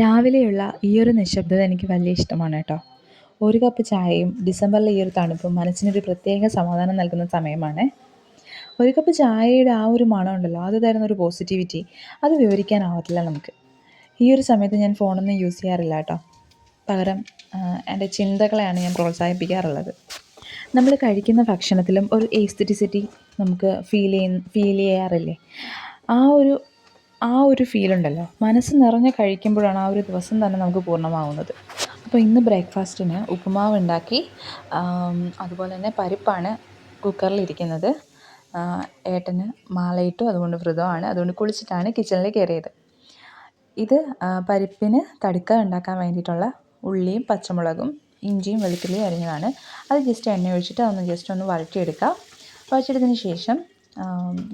രാവിലെയുള്ള ഈയൊരു നിശബ്ദത എനിക്ക് വലിയ ഇഷ്ടമാണ് കേട്ടോ. ഒരു കപ്പ് ചായയും ഡിസംബറിലെ ഈ ഒരു തണുപ്പും മനസ്സിനൊരു പ്രത്യേക സമാധാനം നൽകുന്ന സമയമാണ്. ഒരു കപ്പ് ചായയുടെ ആ ഒരു മണം ഉണ്ടല്ലോ, അത് തരുന്നൊരു പോസിറ്റിവിറ്റി അത് വിവരിക്കാനാവത്തില്ല നമുക്ക്. ഈ ഒരു സമയത്ത് ഞാൻ ഫോണൊന്നും യൂസ് ചെയ്യാറില്ല കേട്ടോ. പകരം എൻ്റെ ചിന്തകളെയാണ് ഞാൻ പ്രോത്സാഹിപ്പിക്കാറുള്ളത്. നമ്മൾ കഴിക്കുന്ന ഭക്ഷണത്തിലും ഒരു എസ്തെറ്റിസിറ്റി നമുക്ക് ഫീൽ ചെയ്യാറില്ലേ? ആ ഒരു ആ ഒരു ഫീലുണ്ടല്ലോ, മനസ്സ് നിറഞ്ഞ് കഴിക്കുമ്പോഴാണ് ആ ഒരു ദിവസം തന്നെ നമുക്ക് പൂർണ്ണമാവുന്നത്. അപ്പോൾ ഇന്ന് ബ്രേക്ക്ഫാസ്റ്റിന് ഉപ്പുമാവ് ഉണ്ടാക്കി. അതുപോലെ തന്നെ പരിപ്പാണ് കുക്കറിലിരിക്കുന്നത്. ഏട്ടന് മാലയിട്ടു, അതുകൊണ്ട് വ്രതമാണ്. അതുകൊണ്ട് കുളിച്ചിട്ടാണ് കിച്ചണിൽ കയറിയത്. ഇത് പരിപ്പിന് തടുക്ക ഉണ്ടാക്കാൻ വേണ്ടിയിട്ടുള്ള ഉള്ളിയും പച്ചമുളകും ഇഞ്ചിയും വെളുത്തുള്ളിയും അരിഞ്ഞതാണ്. അത് ജസ്റ്റ് എണ്ണ ഒഴിച്ചിട്ട് അതൊന്ന് ജസ്റ്റ് ഒന്ന് വഴറ്റിയെടുക്കുക. വഴറ്റിയെടുത്തതിന് ശേഷം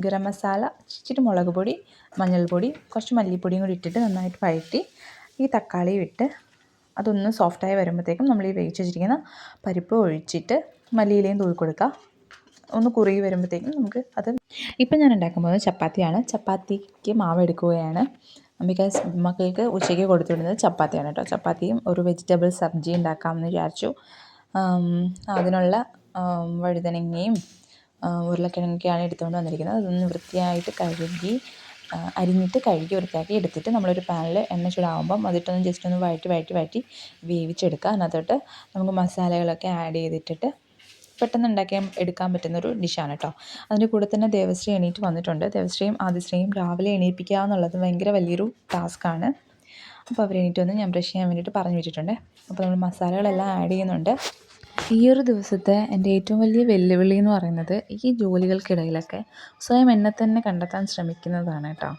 ഗരം മസാല, ഇച്ചിരി മുളക് പൊടി, മഞ്ഞൾപ്പൊടി, കുറച്ച് മല്ലിപ്പൊടിയും കൂടി ഇട്ടിട്ട് നന്നായിട്ട് വഴറ്റി ഈ തക്കാളിയും ഇട്ട് അതൊന്ന് സോഫ്റ്റായി വരുമ്പോഴത്തേക്കും നമ്മൾ ഈ വേവിച്ച് വെച്ചിരിക്കുന്ന പരിപ്പ് ഒഴിച്ചിട്ട് മല്ലിയിലയും തൂവി കൊടുക്കുക. ഒന്ന് കുറുകി വരുമ്പോഴത്തേക്കും നമുക്ക് അത്. ഇപ്പം ഞാൻ ഉണ്ടാക്കാൻ പോകുന്നത് ചപ്പാത്തിയാണ്. ചപ്പാത്തിക്ക് മാവ് എടുക്കുകയാണ്. ബിക്കോസ് മക്കൾക്ക് ഉച്ചയ്ക്ക് കൊടുത്തു വിടുന്നത് ചപ്പാത്തിയാണ് കേട്ടോ. ചപ്പാത്തിയും ഒരു വെജിറ്റബിൾ സബ്ജി ഉണ്ടാക്കാമെന്ന് വിചാരിച്ചു. അതിനുള്ള വഴുതനങ്ങയും ഉരുളക്കിഴങ്ങൊക്കെയാണ് എടുത്തുകൊണ്ട് വന്നിരിക്കുന്നത്. അതൊന്ന് വൃത്തിയായിട്ട് അരിഞ്ഞിട്ട് കഴുകി വൃത്തിയാക്കി എടുത്തിട്ട് നമ്മളൊരു പാനിൽ എണ്ണ ചൂടാകുമ്പം അതിട്ടൊന്ന് ജസ്റ്റ് ഒന്ന് വഴറ്റി വേവിച്ചെടുക്കുക. അതിനകത്തോട്ട് നമുക്ക് മസാലകളൊക്കെ ആഡ് ചെയ്തിട്ടിട്ട് പെട്ടെന്ന് എടുക്കാൻ പറ്റുന്നൊരു ഡിഷാണ് കേട്ടോ. അതിൻ്റെ കൂടെ തന്നെ ദേവശ്രീ എണീറ്റ് വന്നിട്ടുണ്ട്. ദേവശ്രീയും ആദിശ്രീയും രാവിലെ എണീപ്പിക്കുക എന്നുള്ളത് ഭയങ്കര വലിയൊരു ടാസ്ക്കാണ്. അപ്പോൾ അവർ എണീറ്റ് വന്ന് ഞാൻ ബ്രഷ് ചെയ്യാൻ വേണ്ടിയിട്ട് പറഞ്ഞു വെച്ചിട്ടുണ്ട്. അപ്പോൾ നമ്മൾ മസാലകളെല്ലാം ആഡ് ചെയ്യുന്നുണ്ട്. ഈ ഒരു ദിവസത്തെ എൻ്റെ ഏറ്റവും വലിയ വെല്ലുവിളി എന്ന് പറയുന്നത് ഈ ജോലികൾക്കിടയിലൊക്കെ സ്വയം എന്നെ തന്നെ കണ്ടെത്താൻ ശ്രമിക്കുന്നതാണ് കേട്ടോ.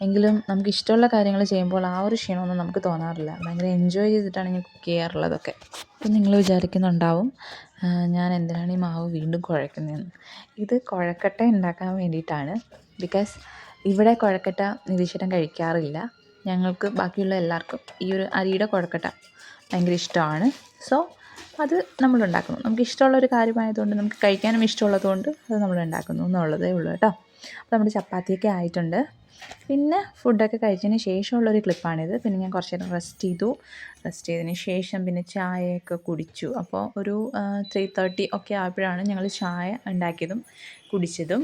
എങ്കിലും നമുക്ക് ഇഷ്ടമുള്ള കാര്യങ്ങൾ ചെയ്യുമ്പോൾ ആ ഒരു ക്ഷീണമൊന്നും നമുക്ക് തോന്നാറില്ല. ഭയങ്കര എൻജോയ് ചെയ്തിട്ടാണ് ഞാൻ കുക്ക് ചെയ്യാറുള്ളതൊക്കെ. അപ്പം നിങ്ങൾ വിചാരിക്കുന്നുണ്ടാവും ഞാൻ എന്തിനാണ് ഈ മാവ് വീണ്ടും കുഴക്കുന്നതെന്ന്. ഇത് കുഴക്കട്ട ഉണ്ടാക്കാൻ വേണ്ടിയിട്ടാണ്. ബിക്കോസ് ഇവിടെ കുഴക്കട്ട നിതീശ്വരൻ കഴിക്കാറില്ല. ഞങ്ങൾക്ക് ബാക്കിയുള്ള എല്ലാവർക്കും ഈ ഒരു അരിയുടെ കുഴക്കട്ട ഭയങ്കര ഇഷ്ടമാണ്. സോ അത് നമ്മളുണ്ടാക്കുന്നു. നമുക്ക് ഇഷ്ടമുള്ളൊരു കാര്യമായതുകൊണ്ട്, നമുക്ക് കഴിക്കാനും ഇഷ്ടമുള്ളതുകൊണ്ട് അത് നമ്മൾ ഉണ്ടാക്കുന്നു എന്നുള്ളതേ ഉള്ളൂ കേട്ടോ. അപ്പോൾ നമ്മുടെ ചപ്പാത്തിയൊക്കെ ആയിട്ടുണ്ട്. പിന്നെ ഫുഡൊക്കെ കഴിച്ചതിന് ശേഷമുള്ളൊരു ക്ലിപ്പാണിത്. പിന്നെ ഞാൻ കുറച്ച് നേരം റെസ്റ്റ് ചെയ്തതിന് ശേഷം പിന്നെ ചായയൊക്കെ കുടിച്ചു. അപ്പോൾ ഒരു 3:30 ഒക്കെ ആയപ്പോഴാണ് ഞങ്ങൾ ചായ ഉണ്ടാക്കിയതും കുടിച്ചതും.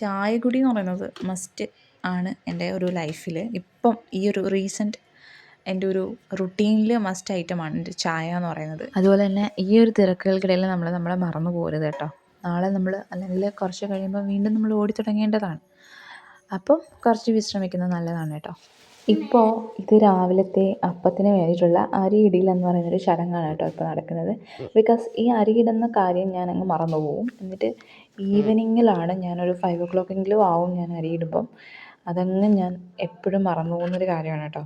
ചായ കുടി എന്ന് പറയുന്നത് മസ്റ്റ് ആണ് എൻ്റെ ഒരു ലൈഫിൽ. ഇപ്പം ഈ ഒരു റീസെൻറ്റ് എൻ്റെ ഒരു റുട്ടീനിൽ മസ്റ്റ് ഐറ്റമാണ് എൻ്റെ ചായ എന്ന് പറയുന്നത്. അതുപോലെ തന്നെ ഈ ഒരു തിരക്കുകൾക്കിടയിൽ നമ്മളെ മറന്നു പോകരുത് കേട്ടോ. നാളെ നമ്മൾ അല്ലെങ്കിൽ കുറച്ച് കഴിയുമ്പോൾ വീണ്ടും നമ്മൾ ഓടിത്തുടങ്ങേണ്ടതാണ്. അപ്പം കുറച്ച് വിശ്രമിക്കുന്നത് നല്ലതാണ് കേട്ടോ. ഇപ്പോൾ ഇത് രാവിലത്തെ അപ്പത്തിന് വേണ്ടിയിട്ടുള്ള അരിയിടൽ എന്ന് പറയുന്നൊരു ചടങ്ങാണ് കേട്ടോ ഇപ്പോൾ നടക്കുന്നത്. ബിക്കോസ് ഈ അരിയിടുന്ന കാര്യം ഞാൻ അങ്ങ് മറന്നു പോകും. എന്നിട്ട് ഈവനിങ്ങിലാണ്, ഞാനൊരു 5 o'clock ആവും ഞാൻ അരിയിടുമ്പം. അതങ്ങ് ഞാൻ എപ്പോഴും മറന്നു പോകുന്നൊരു കാര്യമാണ് കേട്ടോ.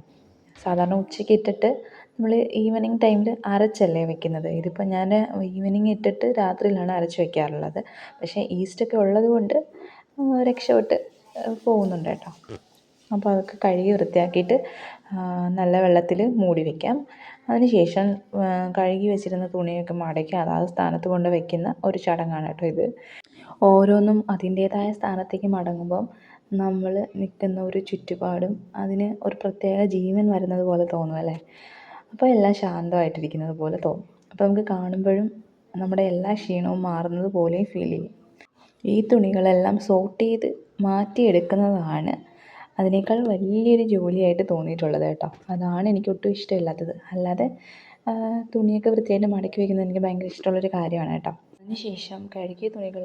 സാധാരണ ഉച്ചയ്ക്ക് ഇട്ടിട്ട് നമ്മൾ ഈവനിങ് ടൈമിൽ അരച്ചല്ലേ വെക്കുന്നത്. ഇതിപ്പോൾ ഞാൻ ഈവനിങ് ഇട്ടിട്ട് രാത്രിയിലാണ് അരച്ച് വെക്കാറുള്ളത്. പക്ഷേ ഈസ്റ്റൊക്കെ ഉള്ളത് കൊണ്ട് രക്ഷപ്പെട്ട് പോകുന്നുണ്ട് കേട്ടോ. അപ്പോൾ അതൊക്കെ കഴുകി വൃത്തിയാക്കിയിട്ട് നല്ല വെള്ളത്തിൽ മൂടി വയ്ക്കാം. അതിന് ശേഷം കഴുകി വെച്ചിരുന്ന തുണിയൊക്കെ മടക്കി അതാത് സ്ഥാനത്ത് കൊണ്ട് വയ്ക്കുന്ന ഒരു ചടങ്ങാണ് കേട്ടോ ഇത്. ഓരോന്നും അതിൻ്റേതായ സ്ഥാനത്തേക്ക് മടങ്ങുമ്പം നമ്മൾ നിൽക്കുന്ന ഒരു ചുറ്റുപാടും അതിന് ഒരു പ്രത്യേക ജീവൻ വരുന്നത് പോലെ തോന്നും അല്ലേ. അപ്പോൾ എല്ലാം ശാന്തമായിട്ടിരിക്കുന്നത് പോലെ തോന്നും. അപ്പോൾ നമുക്ക് കാണുമ്പോഴും നമ്മുടെ എല്ലാ ക്ഷീണവും മാറുന്നത് പോലെയും ഫീൽ ചെയ്യും. ഈ തുണികളെല്ലാം സോർട്ട് ചെയ്ത് മാറ്റിയെടുക്കുന്നതാണ് അതിനേക്കാൾ വലിയൊരു ജോലിയായിട്ട് തോന്നിയിട്ടുള്ളത് കേട്ടോ. അതാണ് എനിക്ക് ഒട്ടും ഇഷ്ടമില്ലാത്തത്. അല്ലാതെ തുണിയൊക്കെ വൃത്തിയായിട്ട് മടക്കി വയ്ക്കുന്നത് എനിക്ക് ഭയങ്കര ഇഷ്ടമുള്ളൊരു കാര്യമാണ് കേട്ടോ. അതിന് ശേഷം കഴുകിയ തുണികൾ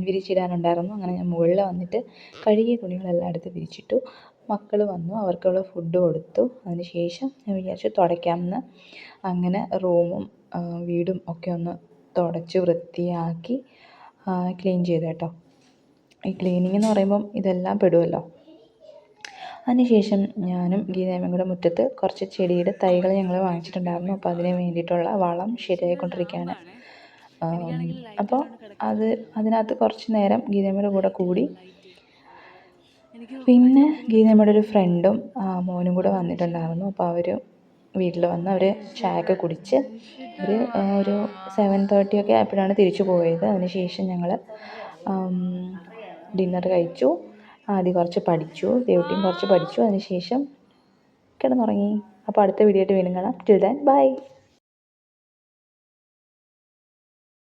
വിരിച്ചിടാനുണ്ടായിരുന്നു. അങ്ങനെ ഞാൻ മുകളിൽ വന്നിട്ട് കഴുകിയ തുണികളെല്ലാം എടുത്ത് വിരിച്ചിട്ടു. മക്കൾ വന്നു, അവർക്കുള്ള ഫുഡ് കൊടുത്തു. അതിന് ശേഷം ഞാൻ വിചാരിച്ചു തുടയ്ക്കാമെന്ന്. അങ്ങനെ റൂമും വീടും ഒക്കെ ഒന്ന് തുടച്ച് വൃത്തിയാക്കി ക്ലീൻ ചെയ്തു കേട്ടോ. ഈ ക്ലീനിങ് എന്ന് പറയുമ്പം ഇതെല്ലാം പെടുമല്ലോ. അതിനുശേഷം ഞാനും ഗീതയും കൂടെ മുറ്റത്ത് കുറച്ച് ചെടിയുടെ തൈകൾ ഞങ്ങൾ വാങ്ങിച്ചിട്ടുണ്ടായിരുന്നു. അപ്പോൾ അതിന് വേണ്ടിയിട്ടുള്ള വളം ശരിയായിക്കൊണ്ടിരിക്കുകയാണ്. അപ്പോൾ അതിനകത്ത് കുറച്ച് നേരം ഗീതമ്മയുടെ കൂടെ കൂടി. പിന്നെ ഗീതമ്മയുടെ ഒരു ഫ്രണ്ടും മോനും കൂടെ വന്നിട്ടുണ്ടായിരുന്നു. അപ്പോൾ അവർ വീട്ടിൽ വന്ന് അവർ ചായയൊക്കെ കുടിച്ച് ഒരു 7:30 ഒക്കെ ആയപ്പോഴാണ് തിരിച്ചു പോയത്. അതിനുശേഷം ഞങ്ങൾ ഡിന്നർ കഴിച്ചു. ആദ്യം കുറച്ച് പഠിച്ചു, ദേവുട്ടിയും കുറച്ച് പഠിച്ചു. അതിനുശേഷം കിടന്നുറങ്ങി. അപ്പോൾ അടുത്ത വീഡിയോ ആയിട്ട് വീണ്ടും കാണാം. Till then bye.